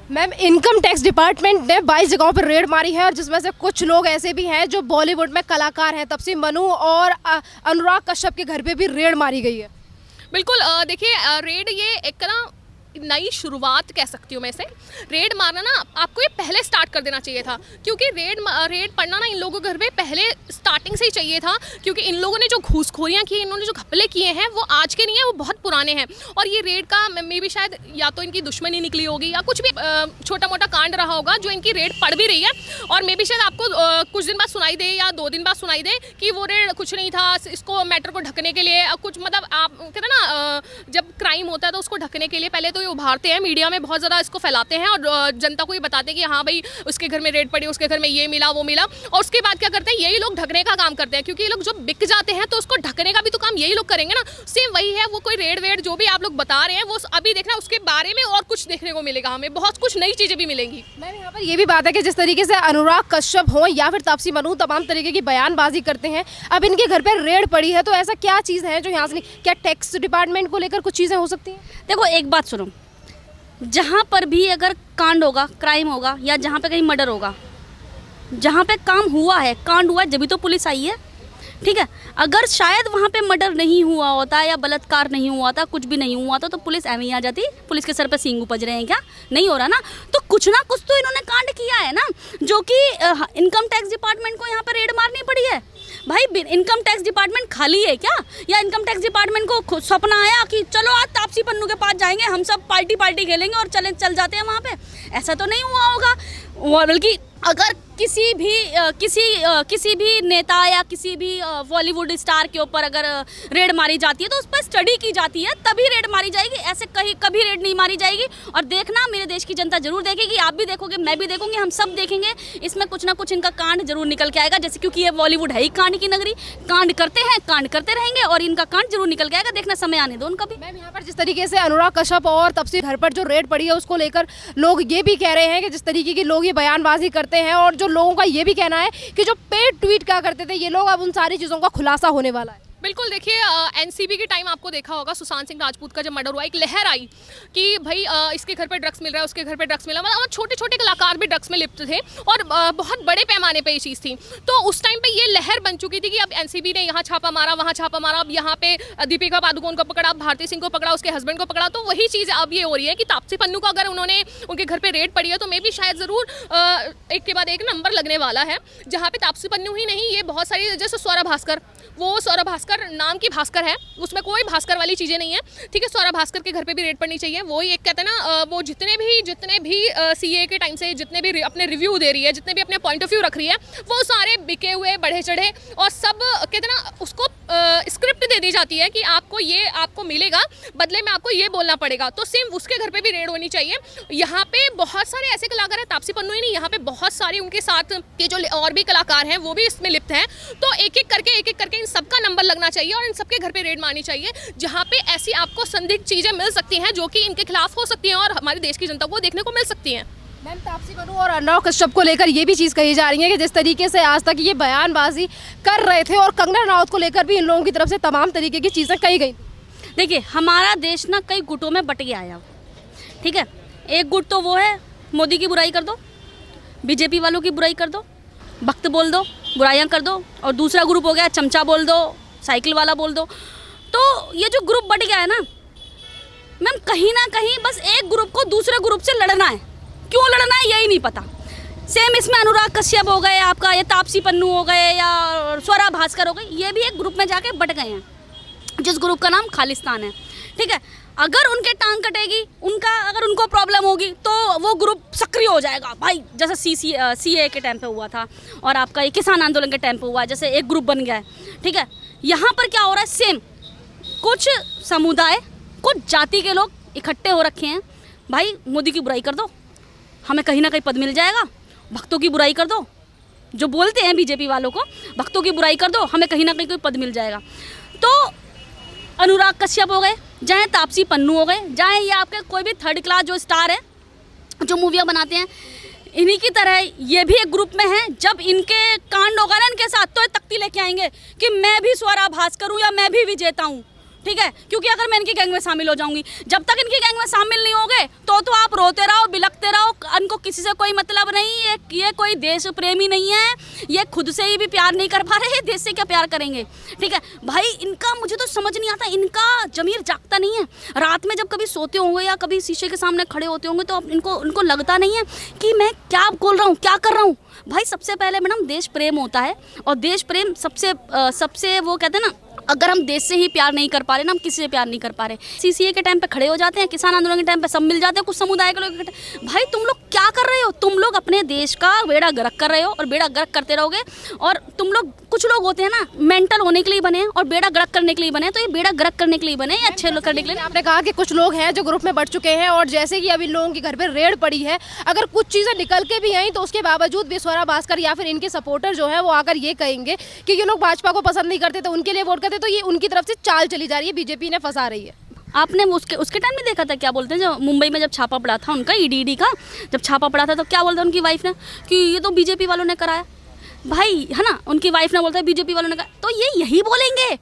Ma'am, income tax department ने 22 जगहों पर रेड मारी है और जिसमें से कुछ लोग ऐसे भी हैं जो बॉलीवुड में कलाकार हैं। तापसी पन्नू और अनुराग कश्यप के घर पे भी रेड मारी गई है। बिल्कुल, देखिए, रेड ये एक ना नई शुरुआत कह सकती हूँ मैं इसे। रेड मारना ना आपको ये पहले स्टार्ट कर देना चाहिए था, क्योंकि रेड पड़ना ना इन लोगों के घर पे पहले स्टार्टिंग से ही चाहिए था, क्योंकि इन लोगों ने जो घूसखोरियाँ की, इन्होंने जो घपले किए हैं वो आज के नहीं है, वो बहुत पुराने हैं। और ये रेड का मे भी शायद या तो इनकी दुश्मनी निकली होगी या कुछ भी छोटा मोटा कांड रहा होगा जो इनकी रेड पड़ भी रही है। और मे भी शायद आपको कुछ दिन बाद सुनाई दे या 2 दिन बाद सुनाई दे कि वो रेड कुछ नहीं था, इसको मैटर को ढकने के लिए कुछ, मतलब आप कहते हैं ना, जब क्राइम होता है तो उसको ढकने के लिए पहले तो उभारते हैं, मीडिया में बहुत ज़्यादा इसको फैलाते हैं और जनता को ये बताते हैं कि हाँ भाई उसके घर में रेड पड़ी, उसके घर में ये मिला वो मिला। और उसके बाद क्या करते हैं, यही लोग ढकने का काम करते हैं, क्योंकि ये लोग जो बिक जाते हैं तो उसको ढकने का भी तो काम यही लोग करेंगे ना। सेम वही है, वो कोई रेड वेड जो भी आप लोग बता रहे हैं वो अभी देखना उसके बारे में और कुछ देखने को मिलेगा, हमें बहुत कुछ नई चीज़ें भी मिलेंगी। मैम, यहाँ पर ये भी बात है कि जिस तरीके से अनुराग कश्यप हो या फिर तापसी पन्नू तमाम तरीके की बयानबाजी करते हैं, अब इनके घर पर रेड पड़ी है, तो ऐसा क्या चीज़ है जो यहाँ से क्या टैक्स डिपार्टमेंट को लेकर कुछ चीज़ें हो सकती हैं? देखो, एक बात सुनो, जहाँ पर भी अगर कांड होगा, क्राइम होगा, या जहाँ पे कहीं मर्डर होगा, जहाँ पे काम हुआ है, कांड हुआ है, जब भी तो पुलिस आई है। ठीक है, अगर शायद वहाँ पे मर्डर नहीं हुआ होता या बलात्कार नहीं हुआ था, कुछ भी नहीं हुआ था, तो पुलिस एवं ही आ जाती। पुलिस के सर पे सींग उपज रहे हैं क्या? नहीं हो रहा ना। तो कुछ ना कुछ तो इन्होंने कांड किया है ना, जो कि इनकम टैक्स डिपार्टमेंट को यहाँ पर रेड मारनी पड़ी है। भाई, इनकम टैक्स डिपार्टमेंट खाली है क्या? या इनकम टैक्स डिपार्टमेंट को सपना आया कि चलो आज तापसी पन्नू के पास जाएंगे, हम सब पार्टी खेलेंगे और चल जाते हैं वहाँ पे? ऐसा तो नहीं हुआ होगा। बल्कि अगर किसी भी नेता या किसी भी बॉलीवुड स्टार के ऊपर अगर रेड मारी जाती है तो उस पर स्टडी की जाती है, तभी रेड मारी जाएगी। ऐसे कभी रेड नहीं मारी जाएगी। और देखना, मेरे देश की जनता जरूर देखेगी, आप भी देखोगे, मैं भी देखूंगी, हम सब देखेंगे। इसमें कुछ ना कुछ इनका कांड जरूर निकल के आएगा, जैसे क्योंकि ये बॉलीवुड है ही कांड की नगरी, कांड करते हैं, कांड करते रहेंगे और इनका कांड जरूर निकल के आएगा। देखना, समय आने दो उनका भी। मैम, यहाँ पर जिस तरीके से अनुराग कश्यप और तापसी घर पर जो रेड पड़ी है उसको लेकर लोग ये भी कह रहे हैं कि जिस तरीके की लोग ये बयानबाजी करते हैं, और जो लोगों का ये भी कहना है कि जो पेड ट्वीट क्या करते थे ये लोग, अब उन सारी चीज़ों का खुलासा होने वाला है। बिल्कुल, देखिए, एनसीबी के टाइम आपको देखा होगा, सुशांत सिंह राजपूत का जब मर्डर हुआ, एक लहर आई कि भाई इसके घर पे ड्रग्स मिल रहा है, उसके घर पे ड्रग्स मिला, मतलब छोटे छोटे कलाकार भी ड्रग्स में लिप्त थे और बहुत बड़े पैमाने पे ये चीज़ थी। तो उस टाइम पे ये लहर बन चुकी थी कि अब एनसीबी ने यहाँ छापा मारा, वहाँ छापा मारा, अब यहाँ पे दीपिका पादुकोण को पकड़ा, भारती सिंह को पकड़ा, उसके हस्बैंड को पकड़ा। तो वही चीज़ अब ये हो रही है कि तापसी पन्नू को अगर उन्होंने उनके घर पर रेड पड़ी है तो मे भी शायद ज़रूर एक के बाद एक नंबर लगने वाला है, जहाँ पे तापसी पन्नू ही नहीं, ये बहुत सारी, जैसे सौरभ भास्कर, वो सौरभ भास्कर नाम की भास्कर है, उसमें कोई भास्कर वाली चीज़ें नहीं है। ठीक है, सौरभ भास्कर के घर पे भी रेड पड़नी चाहिए। वो एक कहते हैं ना, वो जितने भी सीए के टाइम से जितने भी अपने रिव्यू दे रही है, जितने भी अपने पॉइंट ऑफ व्यू रख रही है, वो सारे बिके हुए, बढ़े चढ़े, और सब कहते हैं ना, उसको स्क्रिप्ट दे दी जाती है कि आपको मिलेगा, बदले में आपको ये बोलना पड़ेगा। तो सेम उसके घर पे भी रेड होनी चाहिए। यहाँ पे बहुत सारे ऐसे कलाकार हैं, तापसी पन्नू ही नहीं, यहाँ पे बहुत सारे उनके साथ के जो और भी कलाकार हैं वो भी इसमें लिप्त हैं। तो एक एक करके इन सबका नंबर लगना चाहिए और इन सबके घर पे रेड मारनी चाहिए, जहाँ पे ऐसी आपको संदिग्ध चीजें मिल सकती हैं जो कि इनके खिलाफ हो सकती हैं और हमारे देश की जनता को देखने को मिल सकती हैं। मैम, तापसी पन्नू और अनुराग कश्यप को लेकर ये भी चीज़ कही जा रही है कि जिस तरीके से आज तक ये बयानबाजी कर रहे थे और कंगना रनावत को लेकर भी इन लोगों की तरफ से तमाम तरीके की चीज़ें कही गई। देखिए, हमारा देश ना कई गुटों में बट गया है। ठीक है, एक गुट तो वो है मोदी की बुराई कर दो, बीजेपी वालों की बुराई कर दो, भक्त बोल दो, बुराइयां कर दो, और दूसरा ग्रुप हो गया चमचा बोल दो, साइकिल वाला बोल दो। तो ये जो ग्रुप बट गया है ना मैम, कहीं ना कहीं बस एक ग्रुप को दूसरे ग्रुप से लड़ना है। क्यों लड़ना है यही नहीं पता। सेम इसमें अनुराग कश्यप हो गए, आपका ये तापसी पन्नू हो गए या सौरभ भास्कर हो गए, ये भी एक ग्रुप में जाके बट गए हैं, जिस ग्रुप का नाम खालिस्तान है। ठीक है, अगर उनके टांग कटेगी, अगर उनको प्रॉब्लम होगी तो वो ग्रुप सक्रिय हो जाएगा भाई, जैसे सीए के टाइम पे हुआ था और आपका ये किसान आंदोलन के टाइम पे हुआ, जैसे एक ग्रुप बन गया है। ठीक है, यहाँ पर क्या हो रहा है, सेम कुछ समुदाय, कुछ जाति के लोग इकट्ठे हो रखे हैं। भाई, मोदी की बुराई कर दो, हमें कहीं ना कहीं पद मिल जाएगा। भक्तों की बुराई कर दो, जो बोलते हैं बीजेपी वालों को, भक्तों की बुराई कर दो, हमें कहीं ना कहीं कोई पद मिल जाएगा। तो अनुराग कश्यप हो गए, चाहे तापसी पन्नू हो गए, चाहे ये आपके कोई भी थर्ड क्लास जो स्टार है, जो मूवियाँ बनाते हैं, इन्हीं की तरह ये भी एक ग्रुप में है। जब इनके कांड होगा ना इनके साथ, तो ये तख्ती लेके आएंगे कि मैं भी सौरभ भास्कर हूँ या मैं भी विजेता हूँ। ठीक है, क्योंकि अगर मैं इनकी गैंग में शामिल हो जाऊंगी, जब तक इनकी गैंग में शामिल नहीं होगे तो आप रोते रहो, बिलखते रहो, किसी से कोई मतलब नहीं, ये कोई देश प्रेमी नहीं है, ये खुद से ही भी प्यार नहीं कर पा रहे, देश से क्या प्यार करेंगे। ठीक है भाई, इनका मुझे तो समझ नहीं आता, इनका जमीर जागता नहीं है। रात में जब कभी सोते होंगे या कभी शीशे के सामने खड़े होते होंगे तो इनको लगता नहीं है कि मैं क्या बोल रहा हूँ, क्या कर रहा हूँ। भाई सबसे पहले मैडम देश प्रेम होता है, और देश प्रेम सबसे वो कहते हैं ना, अगर हम देश से ही प्यार नहीं कर पा रहे ना, हम किसी से प्यार नहीं कर पा रहे। सीसीए के टाइम पे खड़े हो जाते हैं, किसान आंदोलन के टाइम पे सब मिल जाते हैं, कुछ समुदाय के लोग। भाई तुम लोग क्या कर रहे हो? तुम लोग अपने देश का बेड़ा गर्क कर रहे हो और बेड़ा गर्क करते रहोगे। और तुम लोग, कुछ लोग होते हैं ना मेंटल होने के लिए बने हैं और बेड़ा गर्क करने के लिए बने हैं, तो ये बेड़ा गर्क करने के लिए बने हैं, अच्छे लोग करने के लिए। आपने कहा कि कुछ लोग हैं जो ग्रुप में बढ़ चुके हैं, और जैसे कि अभी लोगों के घर पे रेड पड़ी है, अगर कुछ चीज़ें निकल के भी आई तो उसके बावजूद भी स्वरा भास्कर या फिर इनके सपोर्टर जो है वो आकर ये कहेंगे कि ये लोग भाजपा को पसंद नहीं करते तो उनके लिए वोट करते, तो ये उनकी तरफ से चाल चली जा रही है, बीजेपी ने फंसा रही है। आपने उसके टाइम में देखा था, क्या बोलते हैं, जो मुंबई में जब छापा पड़ा था उनका, ईडी का जब छापा पड़ा था तो क्या बोलता उनकी वाइफ ने कि ये तो बीजेपी वालों ने कराया। भाई है ना, उनकी वाइफ ने बोलता है बीजेपी वालों ने कराया, तो ये यही बोलेंगे।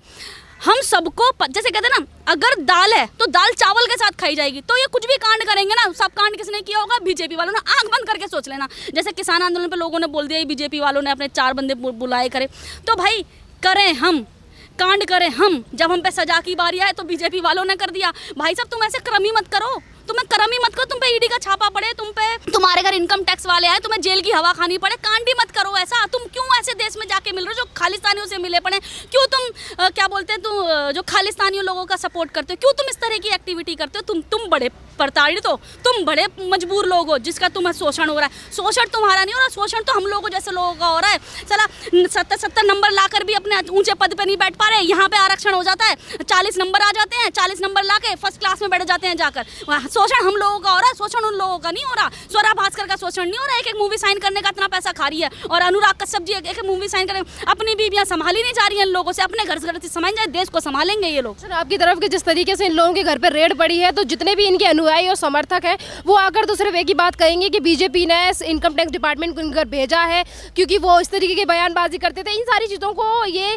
हम सबको जैसे कहते हैं ना, अगर दाल है तो दाल चावल के साथ खाई जाएगी, तो ये कुछ भी कांड करेंगे ना, सब कांड किसने किया होगा? बीजेपी वालों ने। आंख बंद करके सोच लेना। जैसे किसान आंदोलन पे लोगों ने बोल दिया बीजेपी वालों ने अपने 4 बंदे बुलाए करे, तो भाई करें हम, कांड करें हम। जब हम पे सजा की बारी आए तो बीजेपी वालों ने कर दिया। भाई साहब तुम ऐसे क्रम ही मत करो, तुम्हें कर्म ही मत करो। तुम पे ईडी का छापा पड़े, तुम पे तुम्हारे घर इनकम टैक्स वाले आए, तुम्हें जेल की हवा खानी पड़े, कांड ही मत करो ऐसा। तुम क्यों ऐसे देश में जाके मिल रहे हो जो खालिस्तानियों से मिले पड़े? क्यों तुम क्या बोलते हैं, तुम जो खालिस्तानियों लोगों का सपोर्ट करते हो, क्यों तुम इस तरह की एक्टिविटी करते हो? तुम बड़े प्रताड़ित हो, तुम बड़े मजबूर लोग हो जिसका तुम्हें शोषण हो रहा है। शोषण तुम्हारा नहीं हो रहा, शोषण तो हम लोगों जैसे लोगों का हो रहा है। चला 70 नंबर लाकर भी अपने ऊंचे पद पे नहीं बैठ पा रहे, यहाँ पे आरक्षण हो जाता है, 40 नंबर आ जाते हैं, 40 नंबर ला के फर्स्ट क्लास में बैठ जाते हैं जाकर। शोषण हम लोगों का हो रहा है, शोषण उन लोगों का नहीं हो रहा। स्वरा भास्कर का शोषण नहीं हो रहा है, एक मूवी साइन करने का इतना पैसा खा रही है, और अनुराग कश्यप जी एक मूवी साइन करने, अपनी बीवियां संभाली नहीं जा रही हैं लोगों से, अपने घर से संभाल जाए, देश को संभालेंगे ये लोग। आपकी तरफ के जिस तरीके से इन लोगों के घर पे रेड पड़ी है, तो जितने भी इनके अनुयायी और समर्थक हैं वो आकर तो सिर्फ एक ही बात कहेंगे कि बीजेपी ने इनकम टैक्स डिपार्टमेंट को इनकर भेजा है क्योंकि वो इस तरीके की बयानबाजी करते थे। इन सारी चीज़ों को ये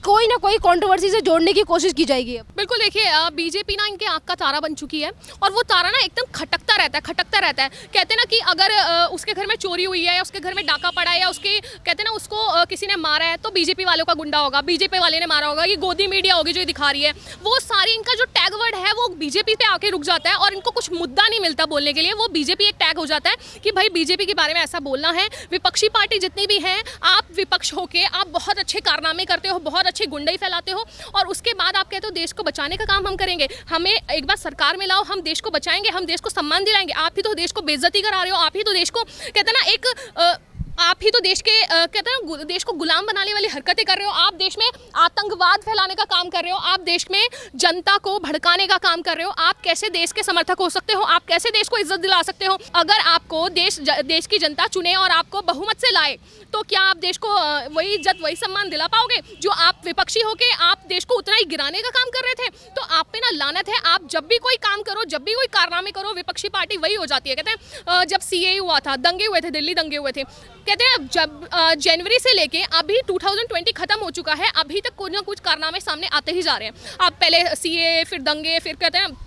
कोई ना कोई कंट्रोवर्सी से जोड़ने की कोशिश की जाएगी। बिल्कुल, देखिए बीजेपी ना इनके आँख का तारा बन चुकी है, और वो तारा ना एकदम खटकता रहता है। कहते हैं ना कि अगर उसके घर में चोरी हुई है या उसके घर में डाका पड़ा है या उसके कहते हैं ना उसको किसी ने मारा है तो बीजेपी वालों का गुंडा होगा, बीजेपी वाले ने मारा होगा, ये गोदी मीडिया होगी जो ये दिखा रही है। वो सारी इनका जो टैग वर्ड है वो बीजेपी पे आके रुक जाता है, और इनको कुछ मुद्दा नहीं मिलता बोलने के लिए। वो बीजेपी एक टैग हो जाता है कि भाई बीजेपी के बारे में ऐसा बोलना है। विपक्षी पार्टी जितनी भी हैं, आप विपक्ष होके आप बहुत अच्छे कारनामे करते हो, बहुत अच्छी गुंडाई फैलाते हो, और उसके बाद आप कहते हो देश को बचाने का काम हम करेंगे, हमें एक बार सरकार में लाओ, हम देश को बचाएंगे, हम देश को सम्मान दिलाएंगे। आप ही तो देश को बेइज्जती करा रहे हो, आप ही तो देश को कहते हैं ना आप ही तो देश के कहते हैं देश को गुलाम बनाने वाली हरकतें कर रहे हो। आप देश में आतंकवाद फैलाने का काम कर रहे हो, आप देश में जनता को भड़काने का काम कर रहे हो। आप कैसे देश के समर्थक हो सकते हो? आप कैसे देश को इज्जत दिला सकते हो? अगर आपको देश की जनता चुने और आपको बहुमत से लाए तो क्या आप देश को वही इज्जत वही सम्मान दिला पाओगे जो आप विपक्षी होके आप देश को उतना ही गिराने का काम कर रहे थे? तो आप पे ना लानत है। आप जब भी कोई काम करो, जब भी कोई कारनामे करो, विपक्षी पार्टी वही हो जाती है। कहते हैं जब सीए हुआ था, दंगे हुए थे, दिल्ली दंगे हुए थे, कहते हैं जब जनवरी से लेके अभी 2020 खत्म हो चुका है, अभी तक कुछ ना कुछ कारनामे सामने आते ही जा रहे हैं। आप पहले सीए, फिर दंगे, फिर कहते हैं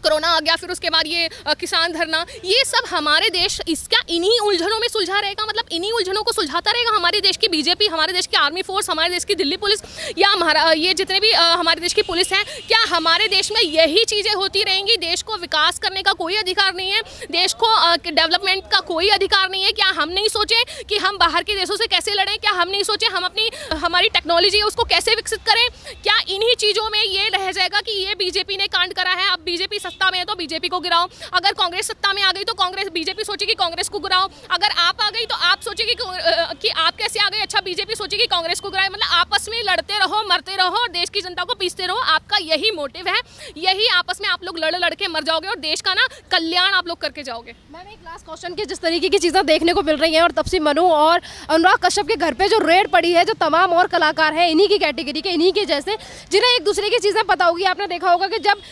कोरोना आ गया, फिर उसके बाद ये किसान धरना, ये सब हमारे देश इसका इन्हीं उलझनों में सुलझा रहेगा। मतलब इन्हीं उलझनों को सुलझाता रहेगा हमारे देश की बीजेपी, हमारे देश की आर्मी फोर्स, हमारे देश की दिल्ली पुलिस, या ये जितने भी हमारे देश की पुलिस हैं। क्या हमारे देश में यही चीज़ें होती रहेंगी? देश को विकास करने का कोई अधिकार नहीं है, देश को डेवलपमेंट का कोई अधिकार नहीं है? क्या हम नहीं सोचे कि हम बाहर के देशों से कैसे लड़ें? क्या हम नहीं सोचे हम हमारी टेक्नोलॉजी है उसको कैसे विकसित करें? क्या इन्हीं चीज़ों में ये रह जाएगा कि ये बीजेपी ने कांड करा है, अब बीजेपी सत्ता में है तो बीजेपी को गिराओ? अगर कांग्रेस सत्ता में आ गई तो बीजेपी सोचेगी कांग्रेस को गिराओ। अगर आप आ गई तो आप सोचेगी कि आप कैसे आ गए, अच्छा बीजेपी सोचेगी कांग्रेस को गिराए। मतलब आपस में लड़ते रहो, मरते रहो और देश की जनता को पीसते रहो। आपका यही मोटिव है, यही आपस में आप लोग लड़ के मर जाओगे और देश का ना कल्याण आप लोग करके जाओगे। मैम एक लास्ट क्वेश्चन की, जिस तरीके की चीज़ें देखने को मिल रही हैं और तपसी मनु और अनुराग कश्यप के घर पे जो रेड पड़ी है, जो तमाम और कलाकार हैं इन्हीं की कैटेगरी के, इन्हीं के जैसे जिन्हें एक दूसरे की चीज़ें पता होगी। आपने देखा होगा कि जब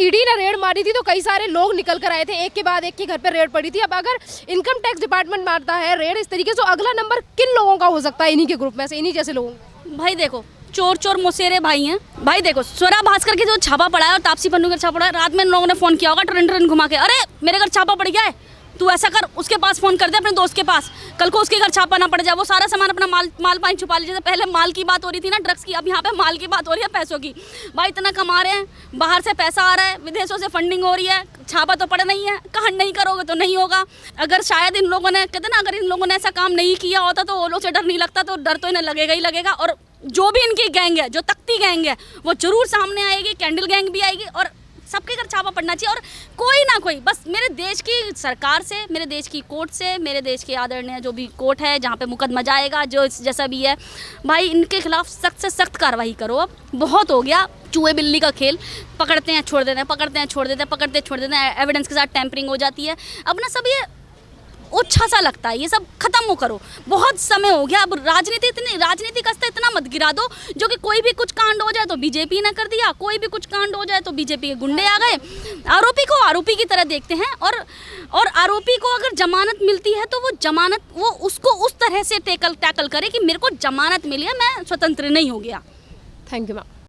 ईडी ने रेड मारी थी तो कई सारे लोग निकल कर आए थे, एक के बाद एक के घर पे रेड पड़ी थी। अब अगर इनकम टैक्स डिपार्टमेंट मारता है रेड इस तरीके से, तो अगला नंबर किन लोगों का हो सकता है इन्हीं के ग्रुप में से, इन्हीं जैसे लोगों का? भाई देखो, चोर चोर मुसेरे भाई हैं। भाई देखो, स्वरा भास्कर के जो छापा पड़ा है और तापसी पन्नू का छापा पड़ा है, रात में लोगों ने फोन किया होगा ट्रेन घुमा के, अरे मेरे घर छापा पड़ गया है, तू ऐसा कर, उसके पास फ़ोन कर दे अपने दोस्त के पास, कल को उसके घर छापा ना पड़ जाए, वो सारा सामान अपना माल पानी छुपा लीजिए। पहले माल की बात हो रही थी ना, ड्रग्स की, अब यहाँ पे माल की बात हो रही है, पैसों की। भाई इतना कमा रहे हैं, बाहर से पैसा आ रहा है, विदेशों से फंडिंग हो रही है, छापा तो पड़ा नहीं है, कहा नहीं करोगे तो नहीं होगा। अगर शायद इन लोगों ने, कहते ना, अगर इन लोगों ने ऐसा काम नहीं किया होता तो वो लोग से डर नहीं लगता, तो डर तो इन्हें लगेगा ही लगेगा। और जो भी इनकी गैंग है, जो तख्ती गैंग है, वो जरूर सामने आएगी, कैंडल गैंग भी आएगी, और सबके घर छापा पड़ना चाहिए। और कोई ना कोई, बस मेरे देश की सरकार से, मेरे देश की कोर्ट से, मेरे देश के आदरणीय जो भी कोर्ट है जहाँ पे मुकदमा जाएगा, जो जैसा भी है, भाई इनके खिलाफ सख्त से सख्त कार्रवाई करो। अब बहुत हो गया चूहे बिल्ली का खेल, पकड़ते हैं छोड़ देते हैं, पकड़ते हैं छोड़ देते हैं, पकड़ते छोड़ देते हैं, एविडेंस के साथ टैंपरिंग हो जाती है। अब ना सब ये ओछा सा लगता है, ये सब खत्म करो, बहुत समय हो गया। अब राजनीति का स्तर इतना मत गिरा दो जो कि कोई भी कुछ कांड हो जाए तो बीजेपी ने कर दिया, कोई भी कुछ कांड हो जाए तो बीजेपी के गुंडे आ गए। आरोपी को आरोपी की तरह देखते हैं, और आरोपी को अगर जमानत मिलती है तो वो उसको उस तरह से टैकल करे कि मेरे को जमानत मिली है, मैं स्वतंत्र नहीं हो गया। Thank you ma'am.